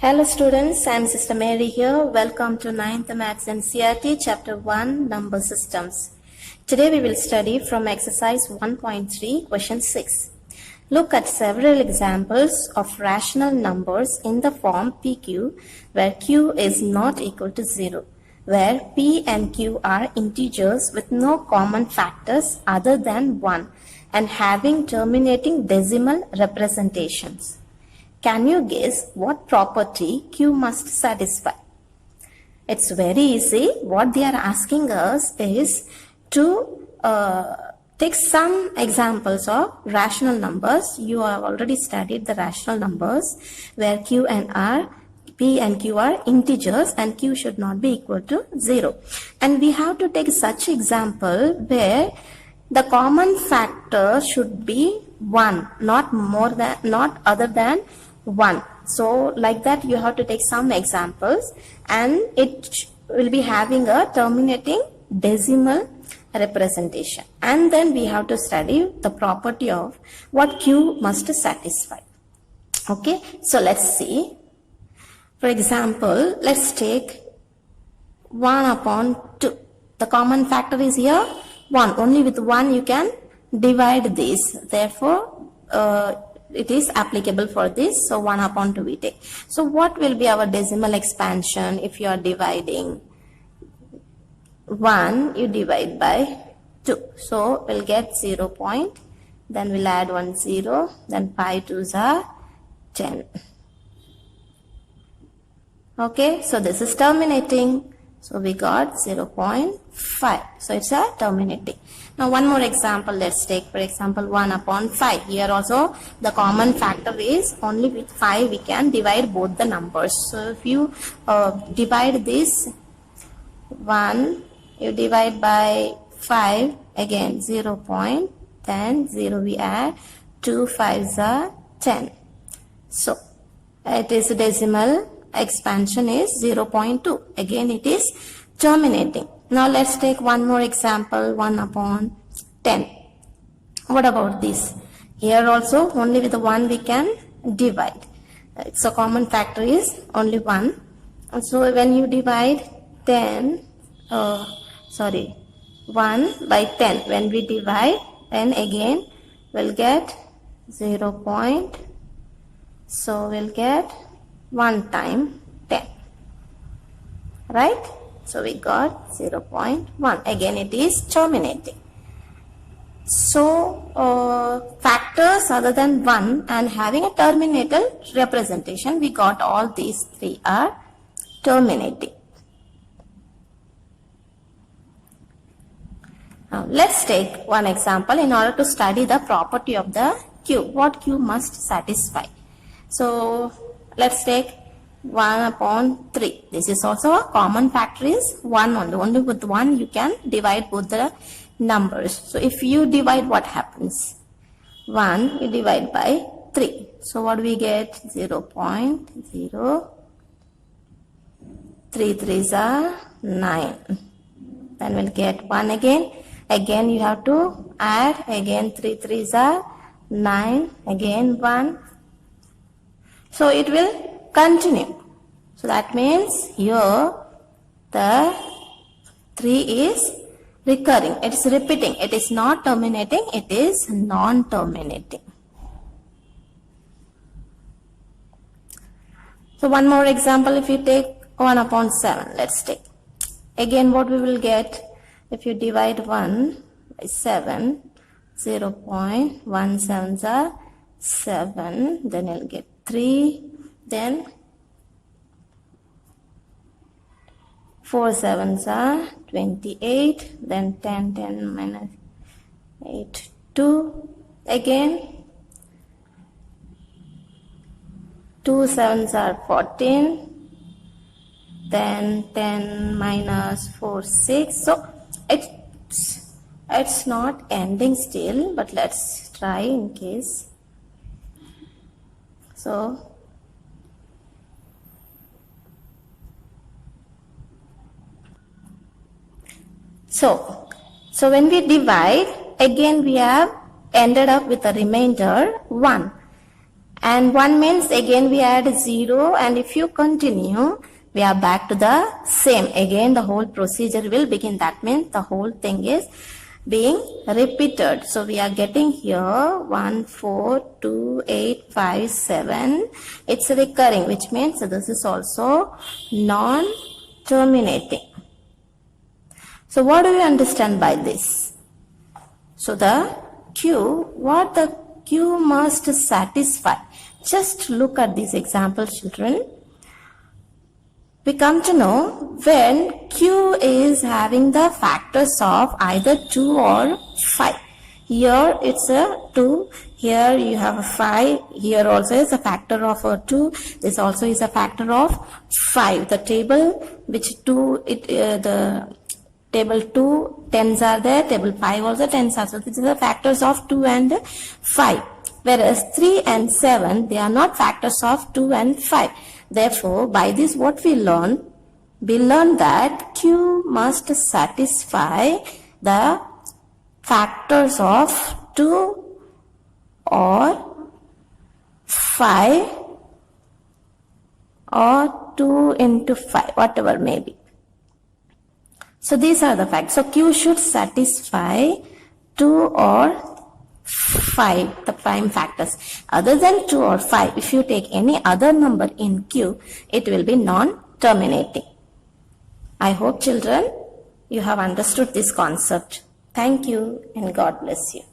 Hello students, I am Sister Mary here. Welcome to 9th Maths NCERT Chapter 1 Number Systems. Today we will study from exercise 1.3 question 6. Look at several examples of rational numbers in the form PQ where Q is not equal to 0, where P and Q are integers with no common factors other than 1 and having terminating decimal representations. Can you guess what property Q must satisfy? It's very easy. What they are asking us is to take some examples of rational numbers. You have already studied the rational numbers where Q and R, P and Q are integers and Q should not be equal to 0. And we have to take such example where the common factor should be 1, not other than 1. So like that you have to take some examples and it will be having a terminating decimal representation, and then we have to study the property of what Q must satisfy. Okay, so let's see. For example, let's take 1 upon 2. The common factor is here 1. Only with 1 you can divide this. Therefore, it is applicable for this. So 1 upon 2 we take. So what will be our decimal expansion if you are dividing 1, you divide by 2. So we'll get 0 point, then we'll add 1 0, then 5 2s are 10. Okay, so this is terminating. So we got 0.5. So it's a terminating. Now one more example let's take. For example, 1 upon 5. Here also the common factor is only with 5 we can divide both the numbers. So if you divide this 1, you divide by 5, again 0 point, then 0 we add, 2 5s are 10. So it is decimal expansion is 0.2. Again it is terminating. Now let's take one more example, 1 upon 10. What about this? Here also only with the 1 we can divide. So common factor is only 1. So when you divide 1 by 10, when we divide, then again we'll get 0 point. So we'll get 1 time 10, right? So we got 0.1. Again it is terminating. So factors other than 1 and having a terminated representation, we got all these 3 are terminating. Now let's take one example in order to study the property of the Q, what Q must satisfy. So let's take 1 upon 3. This is also a common factor is 1 only. Only with 1 you can divide both the numbers. So if you divide, what happens? 1 you divide by 3. So what do we get? 0.0. 3 3s are 9. Then we'll get 1 again. Again you have to add. Again 3 3s are 9. Again 1. So it will continue. So that means here the 3 is recurring. It is repeating. It is not terminating. It is non-terminating. So one more example, if you take 1 upon 7, let's take. Again what we will get if you divide 1 by 7, 0.17s are 7, then you'll get 3, then 4 7s are 28, then 10 10 minus 8 2, again 2 7s are 14, then 10 minus 4 6. So it's not ending still, but let's try in case. So when we divide, again we have ended up with a remainder 1. And 1 means again we add 0, and if you continue, we are back to the same. Again the whole procedure will begin. That means the whole thing is being repeated. So we are getting here 1, 4, 2, 8, 5, 7. It's recurring, which means this is also non-terminating. So what do you understand by this? So the Q, what the Q must satisfy. Just look at this example, children. We come to know when Q is having the factors of either 2 or 5. Here it's a 2, here you have a 5, here also is a factor of a 2, this also is a factor of 5. The table which 2, the table 2 tens are there, table 5 also tens are. So this is the factors of 2 and 5. Whereas 3 and 7, they are not factors of 2 and 5. Therefore, by this what we learn that Q must satisfy the factors of 2 or 5 or 2 into 5, whatever may be. So these are the facts. So Q should satisfy 2 or 5, the prime factors. Other than 2 or 5, if you take any other number in Q, it will be non-terminating. I hope, children, you have understood this concept. Thank you and God bless you.